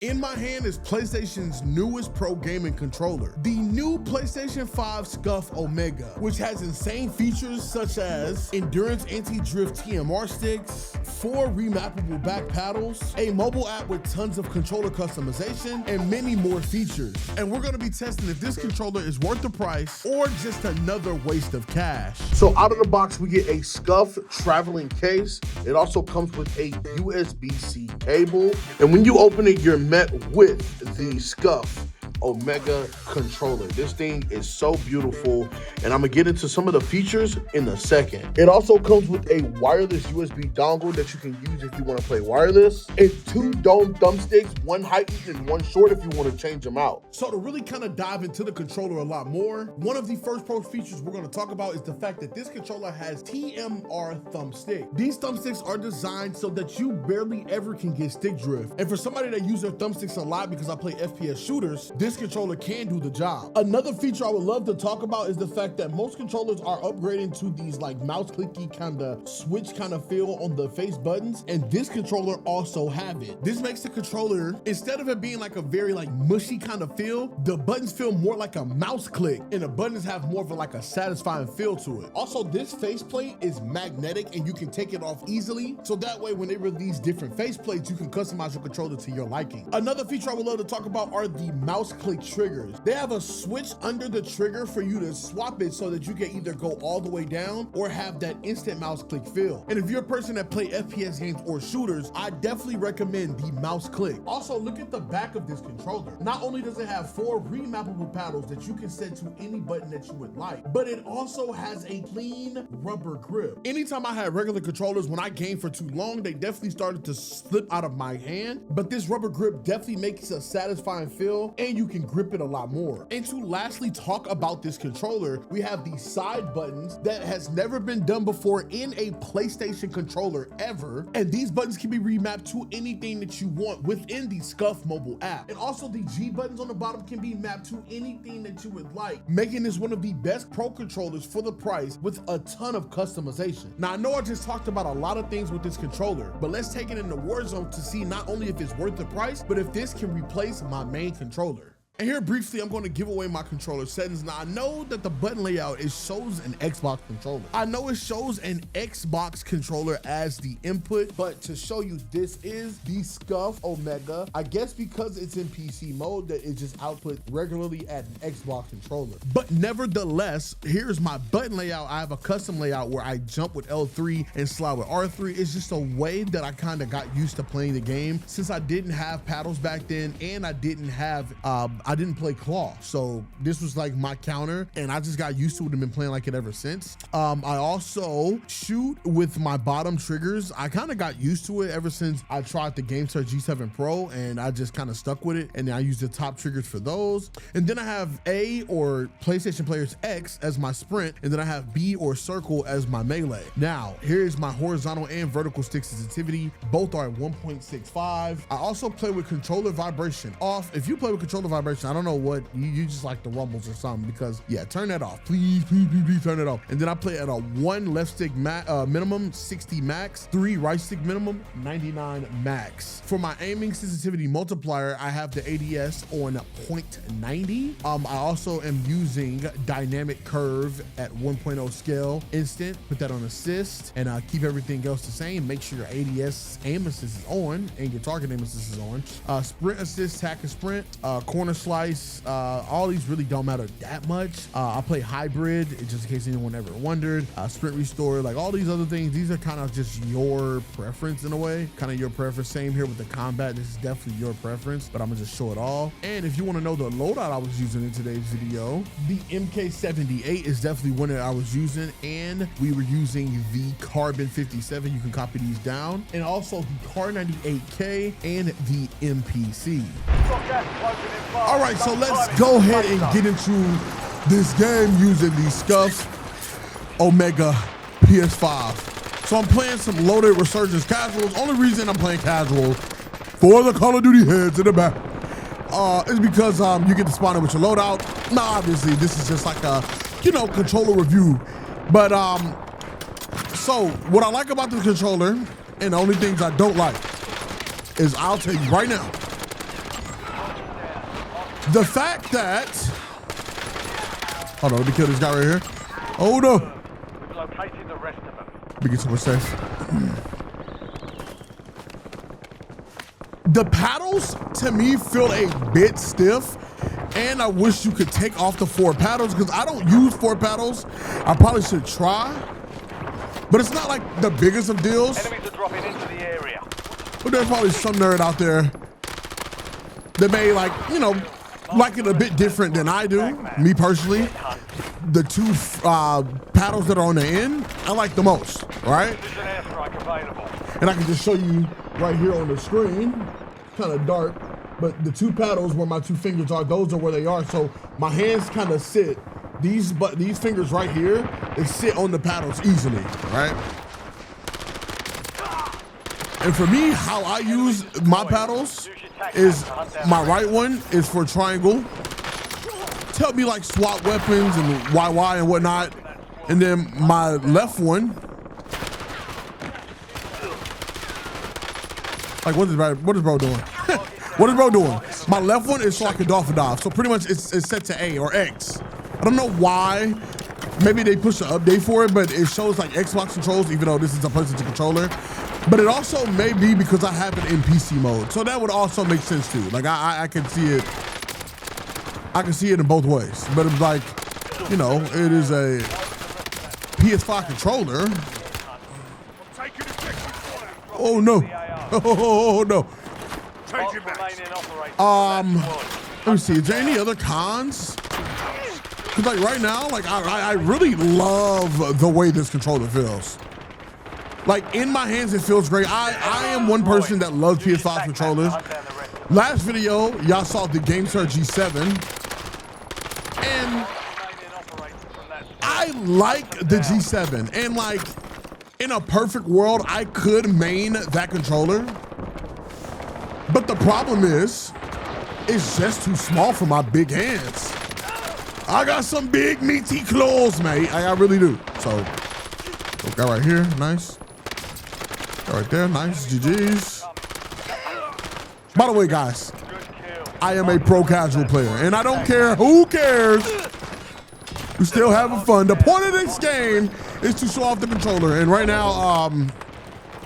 In my hand is PlayStation's newest pro gaming controller, the new PlayStation 5 SCUF Omega, which has insane features such as endurance anti-drift TMR sticks, 4 remappable back paddles, a mobile app with tons of controller customization, and many more features. And we're gonna be testing if this controller is worth the price or just another waste of cash. So out of the box, we get a SCUF traveling case. It also comes with a USB-C cable. And when you open it, you're met with the SCUF Omega controller. This thing is so beautiful, and I'm gonna get into some of the features in a second. It also comes with a wireless USB dongle that you can use if you want to play wireless, and 2 dome thumbsticks, one heightened and one short if you want to change them out. So to really kind of dive into the controller a lot more, one of the first pro features we're going to talk about is the fact that this controller has TMR thumbstick. These thumbsticks are designed so that you barely ever can get stick drift, and for somebody that uses their thumbsticks a lot, because I play FPS shooters, this controller can do the job. Another feature I would love to talk about is the fact that most controllers are upgrading to these like mouse clicky kind of switch kind of feel on the face buttons, and this controller also have it. This makes the controller, instead of it being like a very like mushy kind of feel, the buttons feel more like a mouse click, and the buttons have more of a satisfying feel to it. Also, this faceplate is magnetic and you can take it off easily, so that way when they release different faceplates, you can customize your controller to your liking. Another feature I would love to talk about are the mouse click triggers. They have a switch under the trigger for you to swap it so that you can either go all the way down or have that instant mouse click feel. And if you're a person that play FPS games or shooters, I definitely recommend the mouse click. Also, look at the back of this controller. Not only does it have 4 remappable paddles that you can set to any button that you would like, but it also has a clean rubber grip. Anytime I had regular controllers, when I gamed for too long, they definitely started to slip out of my hand, but this rubber grip definitely makes a satisfying feel, and you can grip it a lot more. And to lastly talk about this controller, we have these side buttons that has never been done before in a PlayStation controller ever, and these buttons can be remapped to anything that you want within the SCUF mobile app. And also the G buttons on the bottom can be mapped to anything that you would like, making this one of the best pro controllers for the price with a ton of customization. Now I know I just talked about a lot of things with this controller, but let's take it into Warzone to see not only if it's worth the price, but if this can replace my main controller. And here briefly, I'm going to give away my controller settings. Now I know that the button layout, it shows an Xbox controller. I know it shows an Xbox controller as the input, but to show you, this is the SCUF Omega. I guess because it's in PC mode that it just output regularly at an Xbox controller. But nevertheless, here's my button layout. I have a custom layout where I jump with L3 and slide with R3. It's just a way that I kind of got used to playing the game since I didn't have paddles back then, and I didn't play claw, so this was like my counter, and I just got used to it and been playing like it ever since. I also shoot with my bottom triggers. I kind of got used to it ever since I tried the GameStar G7 Pro, and I just kind of stuck with it, and I use the top triggers for those. And then I have A or PlayStation Players X as my sprint, and then I have B or circle as my melee. Now here's my horizontal and vertical stick sensitivity. Both are at 1.65. I also play with controller vibration off. If you play with controller vibration, I don't know what, you just like the rumbles or something, because yeah, turn that off. Please turn it off. And then I play at a 1 left stick minimum, 60 max, 3 right stick minimum, 99 max. For my aiming sensitivity multiplier, I have the ADS on 0.90. I also am using dynamic curve at 1.0 scale instant, put that on assist, and keep everything else the same. Make sure your ADS aim assist is on and your target aim assist is on. Sprint assist, tack and sprint, corner slice, all these really don't matter that much. I play hybrid, just in case anyone ever wondered. Sprint restore, like all these other things, these are kind of just your preference in a way, kind of your preference. Same here with the combat, this is definitely your preference, but I'm gonna just show it all. And if you want to know the loadout I was using in today's video, the MK78 is definitely one that I was using, and we were using the Carbon 57. You can copy these down, and also the Car 98K and the MPC. All right, so let's go ahead and get into this game using the SCUF Omega PS5. So I'm playing some loaded Resurgence casuals. Only reason I'm playing casual for the Call of Duty heads in the back is because you get to spawn it with your loadout. Now, obviously, this is just like a, controller review. But so what I like about this controller, and the only things I don't like, is I'll tell you right now, The fact that, hold on, let me kill this guy right here. Oh no. We've located the rest of them. Let me get somewhere safe. The paddles to me feel a bit stiff, and I wish you could take off the 4 paddles because I don't use 4 paddles. I probably should try, but it's not like the biggest of deals. Enemies are dropping into the area. But there's probably some nerd out there that may like, you know, like it a bit different than I do. Me personally, the 2 paddles that are on the end, I like the most, right? There's an airstrike available. And I can just show you right here on the screen, kind of dark, but the 2 paddles where my 2 fingers are, those are where they are. So my hands kind of sit, these fingers right here, they sit on the paddles easily, right? And for me, how I use my paddles is my right one is for triangle to help me like swap weapons and YY and whatnot. And then my left one, like what is bro doing? What is bro doing? My left one is so I can dolphin dive. So pretty much it's set to A or X. I don't know why. Maybe they pushed an update for it, but it shows like Xbox controls, even though this is a PlayStation controller. But it also may be because I have it in PC mode. So that would also make sense too. Like I can see it. I can see it in both ways. But it's like, you know, it is a PS5 controller. Oh no. Oh no. Let me see, is there any other cons? Cause like right now, like I really love the way this controller feels. Like in my hands, it feels great. I am one person that loves PS5 controllers. Last video, y'all saw the GameStar G7. And I like the G7. And like in a perfect world, I could main that controller. But the problem is, it's just too small for my big hands. I got some big meaty claws, mate. I really do. So, got right here, nice. Got right there, nice, GG's. By the way, guys, I am a pro casual player, and I don't care who cares. We're still having fun. The point of this game is to show off the controller, and right now,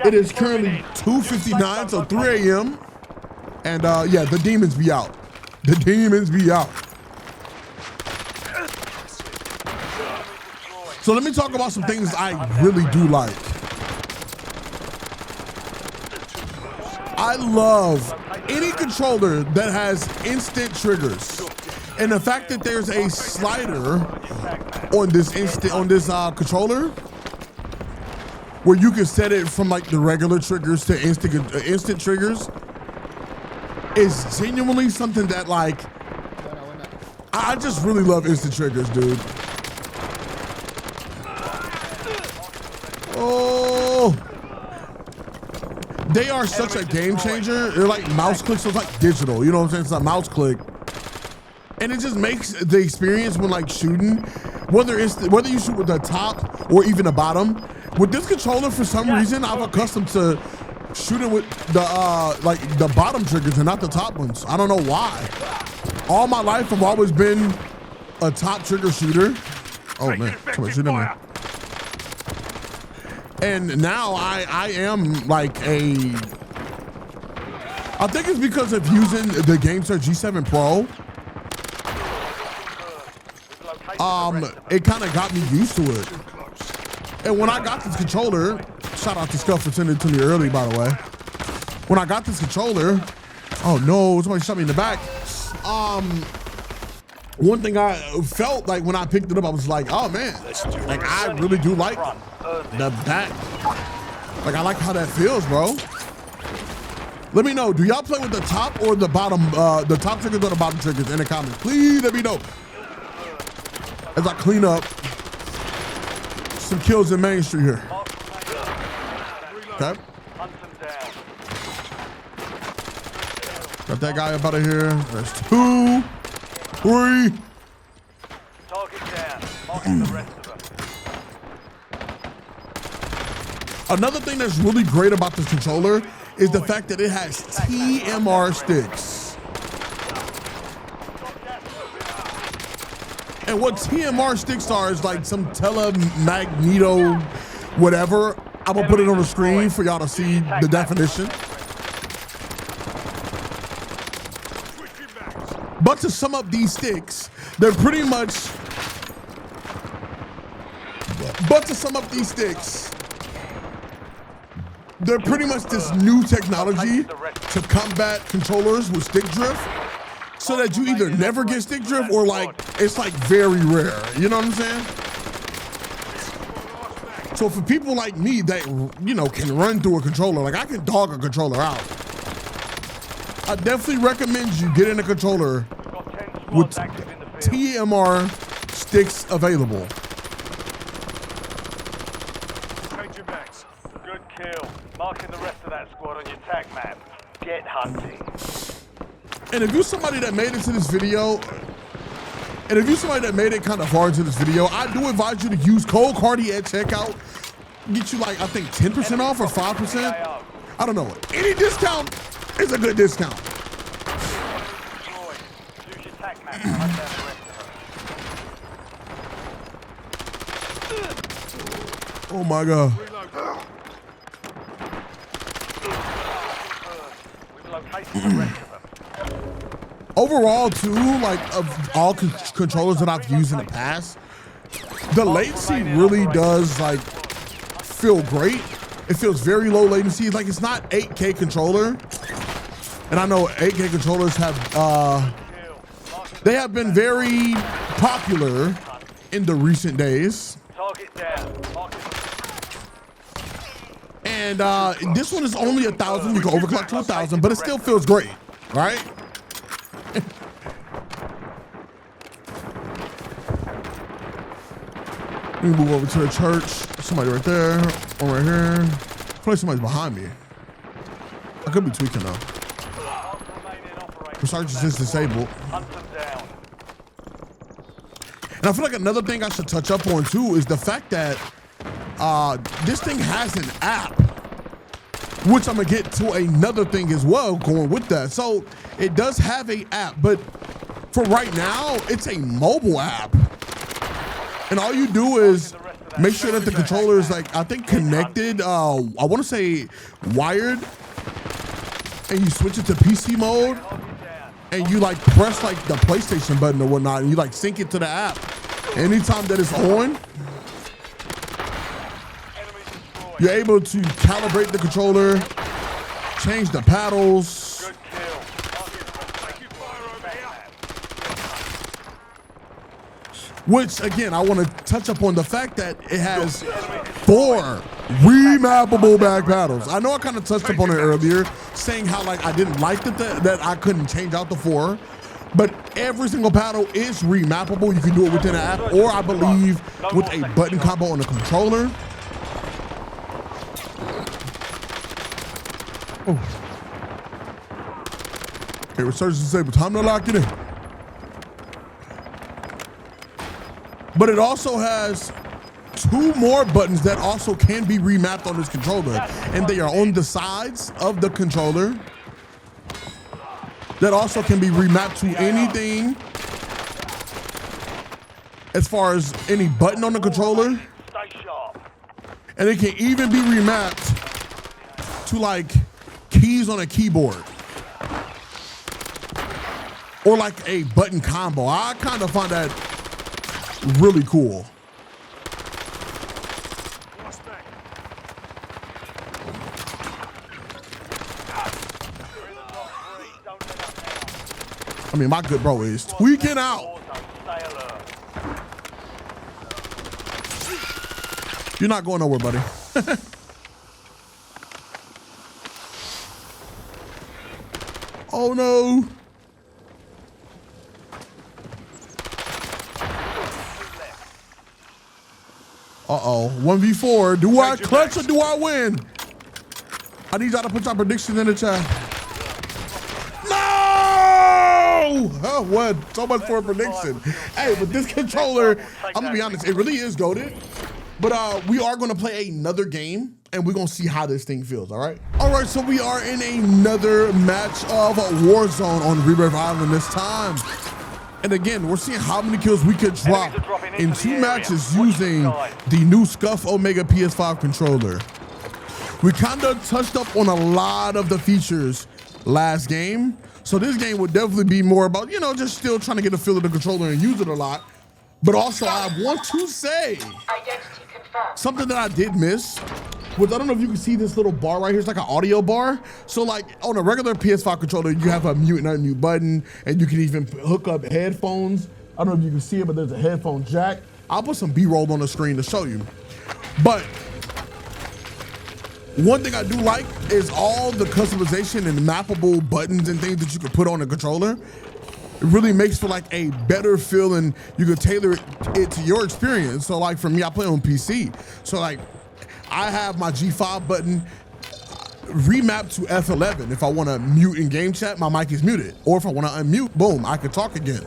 it is currently 2:59, so 3 a.m. And yeah, the demons be out. The demons be out. So let me talk about some things I really do like. I love any controller that has instant triggers. And the fact that there's a slider on this controller where you can set it from like the regular triggers to instant triggers is genuinely something that like, I just really love instant triggers, dude. Oh, they are such a game changer. They're like mouse clicks, so it's like digital, you know what I'm saying? It's a mouse click. And it just makes the experience when like shooting, whether you shoot with the top or even the bottom, with this controller, for some reason, I'm accustomed to shooting with the like the bottom triggers and not the top ones. I don't know why. All my life, I've always been a top trigger shooter. Oh man, somebody shooting me. And now I am like I think it's because of using the GameStar G7 Pro. It kind of got me used to it. And when I got this controller, shout out to SCUF for sending it to me early, by the way. When I got this controller, oh no, somebody shot me in the back. One thing I felt like when I picked it up, I was like, oh man, like I really do like the back. Like I like how that feels, bro. Let me know, do y'all play with the top or the bottom, the top triggers or the bottom triggers in the comments? Please let me know. As I clean up some kills in Main Street here. Okay. Got that guy up out of here. There's 2, 3. Target down. Marking the rest of them. Another thing that's really great about this controller is the fact that it has TMR sticks. And what TMR sticks are is like some telemagneto whatever. I'm gonna put it on the screen for y'all to see the definition. But to sum up these sticks, they're pretty much, this new technology to combat controllers with stick drift, so that you either never get stick drift or like, it's like very rare. You know what I'm saying? So for people like me that, you know, can run through a controller, like I can dog a controller out. I definitely recommend you get in a controller with TMR sticks available. Good kill. Marking the rest of that squad on your tag map. Get hunting. And if you're somebody that made it to this video, and if you're somebody that made it kind of far into this video, I do advise you to use code BigCartiier at checkout. Get you like, I think 10% off or 5%. I don't know. Any discount is a good discount. Oh my God. Overall too, like of all controllers that I've used in the past, the latency really does like feel great. It feels very low latency. Like it's not 8K controller. And I know 8K controllers have, they have been very popular in the recent days. And this one is only 1,000. You can overclock to 1,000, but it still feels great, right? Let me move over to the church. Somebody right there, or right here. I feel like somebody's behind me. I could be tweaking though. Resurgence is disabled. And I feel like another thing I should touch up on too is the fact that this thing has an app, which I'm gonna get to another thing as well going with that. So it does have an app, but for right now, it's a mobile app. And all you do is make sure that the controller is like, I think connected, I wanna say wired, and you switch it to PC mode, and you like press like the PlayStation button or whatnot, and you like sync it to the app. Anytime that it's on, you're able to calibrate the controller, change the paddles. Which again, I want to touch up on the fact that it has 4 remappable back paddles. I know I kind of touched up on it earlier, saying how like I didn't like that I couldn't change out the 4, but every single paddle is remappable. You can do it within an app, or I believe with a button combo on the controller. Oh. Okay, resurgence disabled. Time to lock it in. But it also has 2 more buttons that also can be remapped on this controller, and they are on the sides of the controller. That also can be remapped to anything as far as any button on the controller. And it can even be remapped to like keys on a keyboard, or like a button combo. I kind of find that really cool. I mean, my good bro is tweaking out. You're not going nowhere, buddy. Oh no. Uh-oh, 1v4. Do I clutch or do I win? I need y'all to put your predictions in the chat. No! Oh, what? So much for a prediction. Hey, with this controller, I'm gonna be honest, it really is goated. But we are gonna play another game, and we're gonna see how this thing feels, all right? All right, so we are in another match of Warzone on Rebirth Island this time. And again, we're seeing how many kills we could drop in 2 matches using the new SCUF Omega PS5 controller. We kind of touched up on a lot of the features last game. So this game would definitely be more about, you know, just still trying to get a feel of the controller and use it a lot. But also I want to say something that I did miss. Which I don't know if you can see this little bar right here. It's like an audio bar. So like on a regular PS5 controller, you have a mute and unmute button, and you can even hook up headphones. I don't know if you can see it, but there's a headphone jack. I'll put some B-roll on the screen to show you. But one thing I do like is all the customization and mappable buttons and things that you can put on the controller. It really makes for like a better feel, and you can tailor it to your experience. So like for me, I play on PC. So like, I have my G5 button remapped to F11. If I want to mute in game chat, my mic is muted. Or if I want to unmute, boom, I can talk again.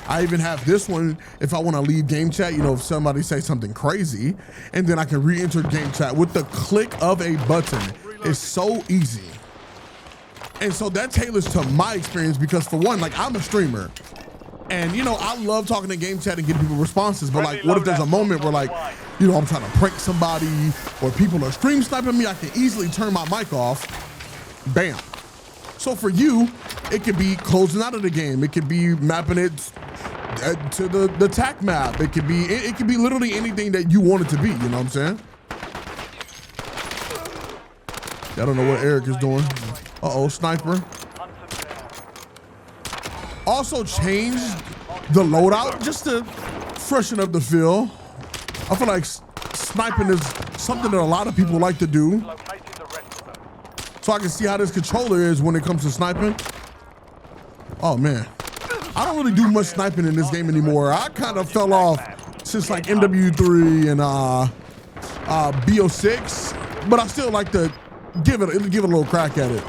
I even have this one if I want to leave game chat, you know, if somebody says something crazy, and then I can re-enter game chat with the click of a button. It's so easy. And so that tailors to my experience because for one, like I'm a streamer. And you know, I love talking to game chat and getting people responses, but like, what if there's a moment where like, you know, I'm trying to prank somebody or people are stream sniping me, I can easily turn my mic off, bam. So for you, it could be closing out of the game. It could be mapping it to the TAC map. It could be literally anything that you want it to be, you know what I'm saying? I don't know what Eric is doing. Uh-oh, sniper. Also changed the loadout just to freshen up the feel. I feel like sniping is something that a lot of people like to do. So I can see how this controller is when it comes to sniping. Oh man, I don't really do much sniping in this game anymore. I kind of fell off since like MW3 and BO6, but I still like to give it a little crack at it.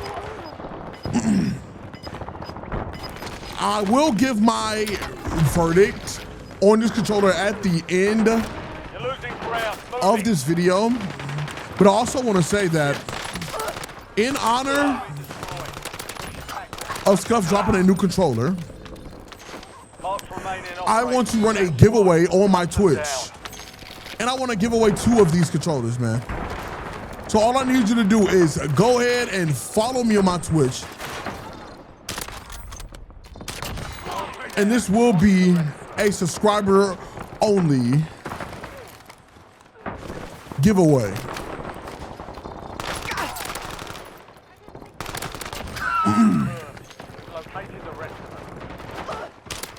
I will give my verdict on this controller at the end of this video, but I also want to say that in honor of SCUF dropping a new controller, I want to run a giveaway on my Twitch, and I want to give away 2 of these controllers, man. So all I need you to do is go ahead and follow me on my Twitch. And this will be a subscriber only giveaway.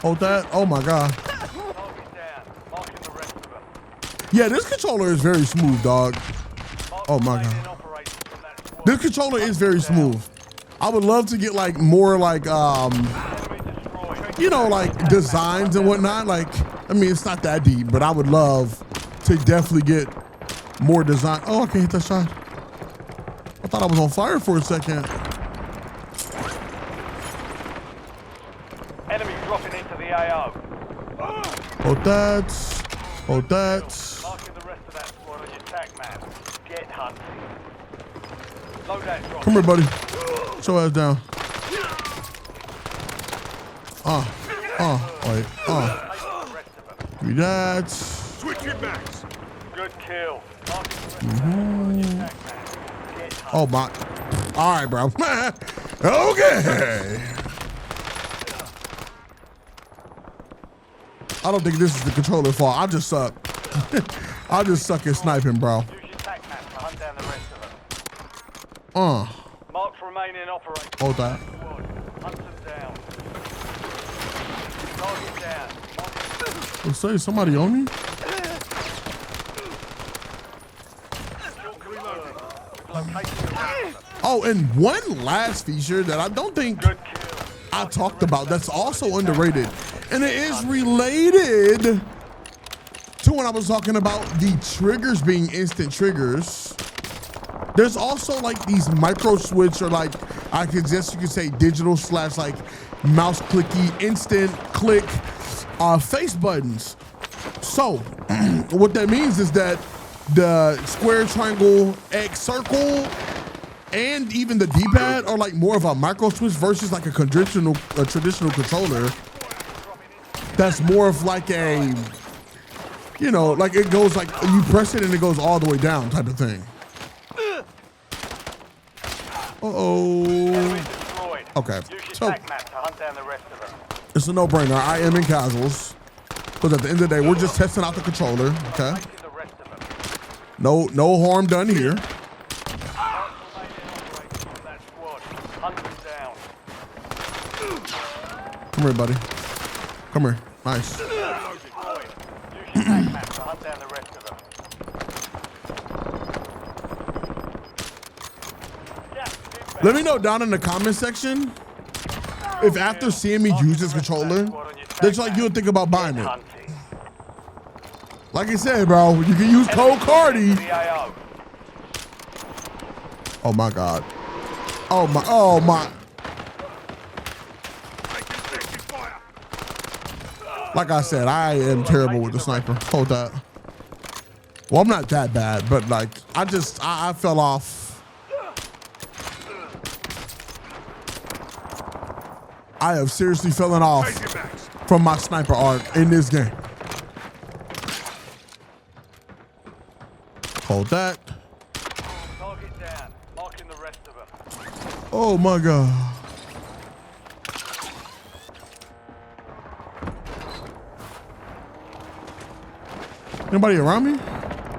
Hold that. Oh my God. Yeah, this controller is very smooth, dog. Oh my God. This controller is very smooth. I would love to get like more like you know, like designs and whatnot. Like, I mean, it's not that deep, but I would love to definitely get more design. Oh, I can't hit that shot. I thought I was on fire for a second. Enemy dropping into the AO. Hold that. Hold that. Marking the rest of that squad on your TAC map. Get hunting. Loadout drop. Come here, buddy. Show ass down. Wait. Give me that. Switch your backs. Good kill. Oh my. All right, bro. Okay. I don't think this is the controller's fault. I just suck. I just suck at sniping, bro. Use your TAC map to hunt down the rest of them. Marks remaining operating. Hold that. Hunt them down. Target down. Let's say somebody on me. Oh, and one last feature that I don't think I talked about that's also underrated, and it is related to when I was talking about the triggers being instant triggers. There's also like these micro switch, or like I could guess you could say digital / like mouse clicky instant click face buttons. So what that means is that the square, triangle, X, circle, and even the D-pad are like more of a micro switch versus like a traditional controller. that's more of like a, you know, like it goes like you press it and it goes all the way down type of thing. Okay, so it's a no-brainer. I am in casuals because at the end of the day, we're just testing out the controller. Okay, no harm done here. Come here, buddy. Come here. Nice. Let me know down in the comment section if after seeing me use this controller, that's like you'll think about buying it. Like I said, bro, you can use code Carti. Oh my God. Oh my. Like I said, I am terrible with the sniper. Hold that. Well, I'm not that bad, but like, I fell off. I have seriously fallen off from my sniper arc in this game. Hold that. Oh my God. Anybody around me?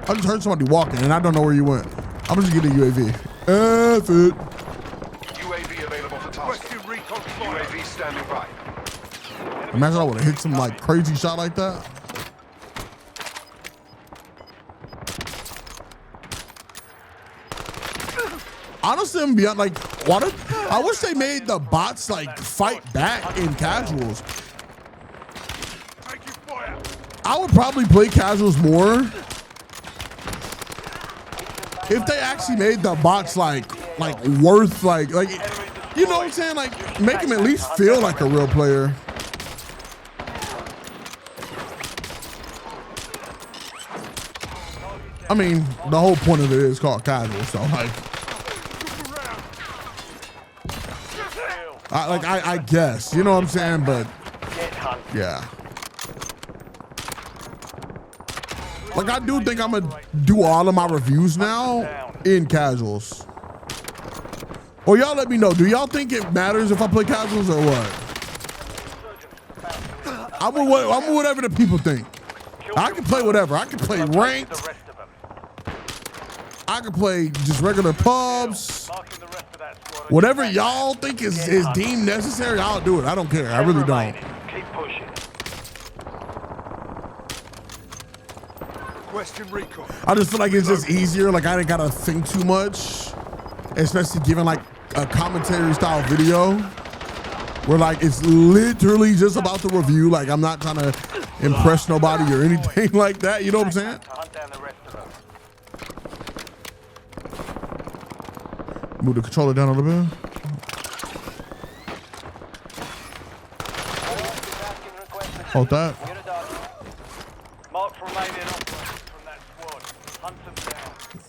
I just heard somebody walking and I don't know where you went. I'm just getting a UAV. F it. UAV available for task. UAV standing by. Imagine I would have hit some like crazy shot like that. Honestly, I'm beyond like, I wish they made the bots like fight back in casuals. I would probably play casuals more if they actually made the bots like worth like you know what I'm saying, like make them at least feel like a real player. I mean, the whole point of it is called casual, so like I guess, you know what I'm saying, but yeah. Like I do think I'm gonna do all of my reviews now in casuals. Or y'all let me know, do y'all think it matters if I play casuals or what? I'm with whatever the people think. I can play whatever. I can play ranked. I can play just regular pubs. Whatever y'all think is deemed necessary, I'll do it. I don't care. I really don't. I just feel like it's just easier. Like I didn't gotta think too much, especially given like a commentary style video where like it's literally just about the review. Like I'm not trying to impress nobody or anything like that. You know what I'm saying? Move the controller down a little bit. Hold that.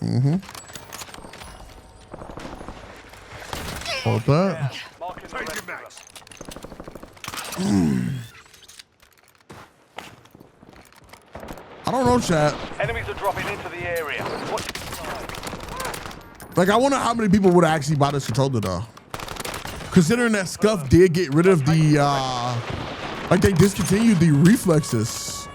Mm-hmm. Hold that. I don't know, chat. Enemies are dropping into the area. Like, I wonder how many people would actually buy this controller, though. Considering that SCUF did get rid of the, like, they discontinued the reflexes.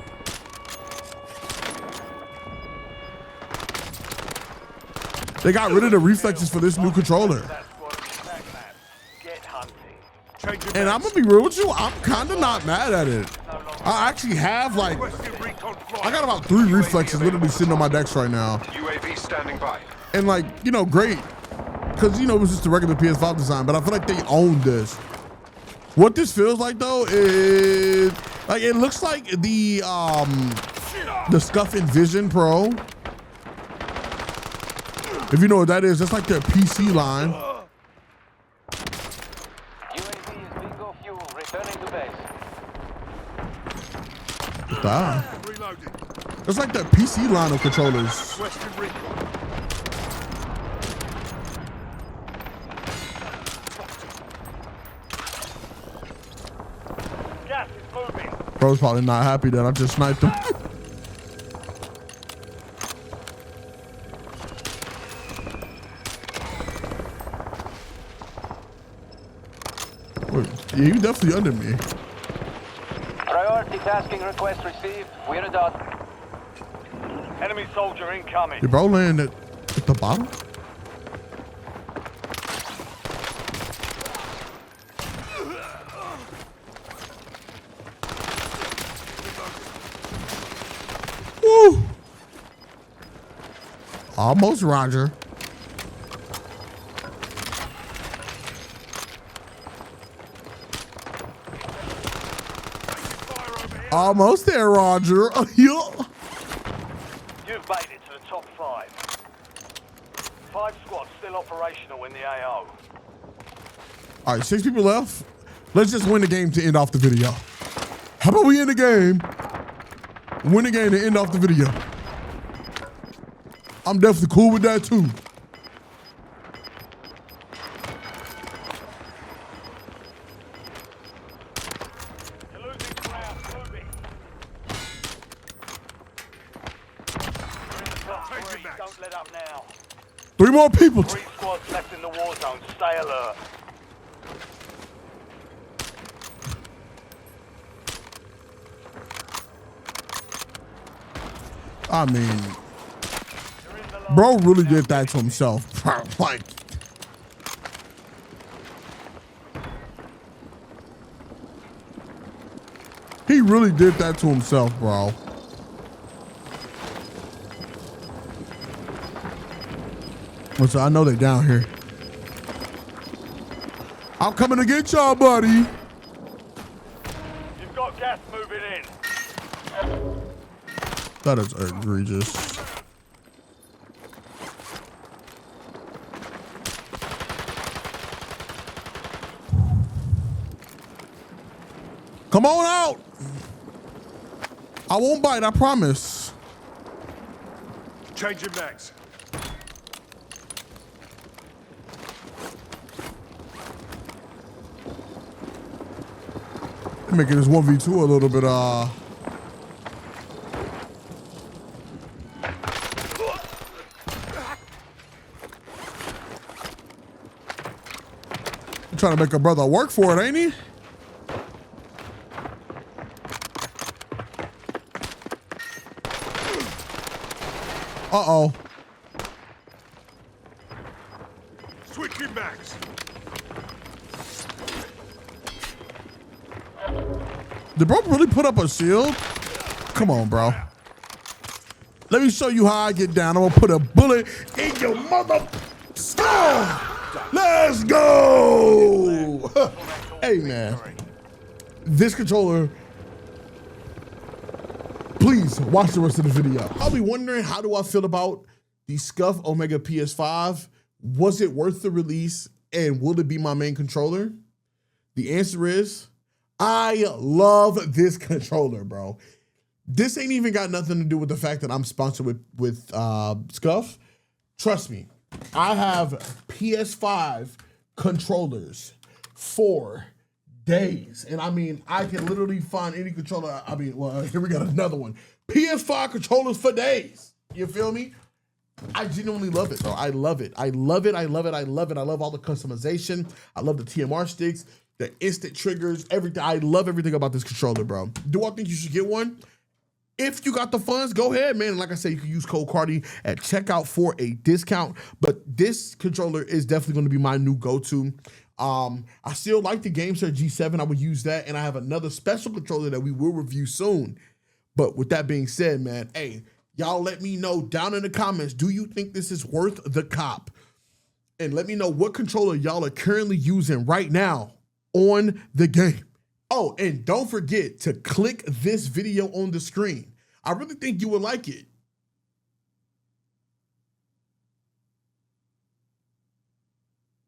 They got rid of the reflexes for this new controller. And I'm gonna be real with you, I'm kind of not mad at it. I actually have like, I got about 3 reflexes literally sitting on my decks right now. UAV standing by. And like, you know, great. Cause you know, it was just a regular PS5 design, but I feel like they own this. What this feels like though is, like it looks like the SCUF Envision Pro. If you know what that is, that's like their PC line. UAV is bingo fuel, returning to base. It's like their PC line of controllers. Gas is moving. Bro's probably not happy that I just sniped him. Wait, yeah, you definitely under me. Priority tasking request received. We're done. Enemy soldier incoming. Did bro land at the bottom? Woo! Almost, Roger. Almost there, Roger. You've made it to the top 5. 5 squads still operational in the AO. All right, 6 people left. Let's just win the game to end off the video. How about we end the game? Win the game to end off the video. I'm definitely cool with that too. You're losing ground. Moving. You're in the top 3. Don't let up now. 3 more people. 3 squads left in the war zone. Stay alert. I mean, bro really did that to himself. Like, he really did that to himself, bro. So I know they're down here. I'm coming to get y'all, buddy. You've got gas moving in. That is egregious. Come on out. I won't bite, I promise. Changing mags. Making this 1v2 a little bit, trying to make a brother work for it, ain't he? Uh-oh. Switching mags. Did bro really put up a shield? Come on, bro. Let me show you how I get down. I'm gonna put a bullet in your mother skull. Let's go. Hey, man. This controller, please watch the rest of the video. I'll be wondering, how do I feel about the SCUF Omega PS5? Was it worth the release? And will it be my main controller? The answer is, I love this controller, bro. This ain't even got nothing to do with the fact that I'm sponsored with SCUF. Trust me, I have PS5 controllers for days. And I mean, I can literally find any controller. I mean, well, here we got another one. PS5 controllers for days. You feel me? I genuinely love it, though. I love it. I love it. I love it. I love it. I love all the customization. I love the TMR sticks, the instant triggers, everything. I love everything about this controller, bro. Do I think you should get one? If you got the funds, go ahead, man. And like I said, you can use code CARTI at checkout for a discount. But this controller is definitely going to be my new go-to. I still like the GameSir G7. I would use that. And I have another special controller that we will review soon. But with that being said, man, hey, y'all let me know down in the comments, do you think this is worth the cop? And let me know what controller y'all are currently using right now on the game. Oh, and don't forget to click this video on the screen. I really think you would like it.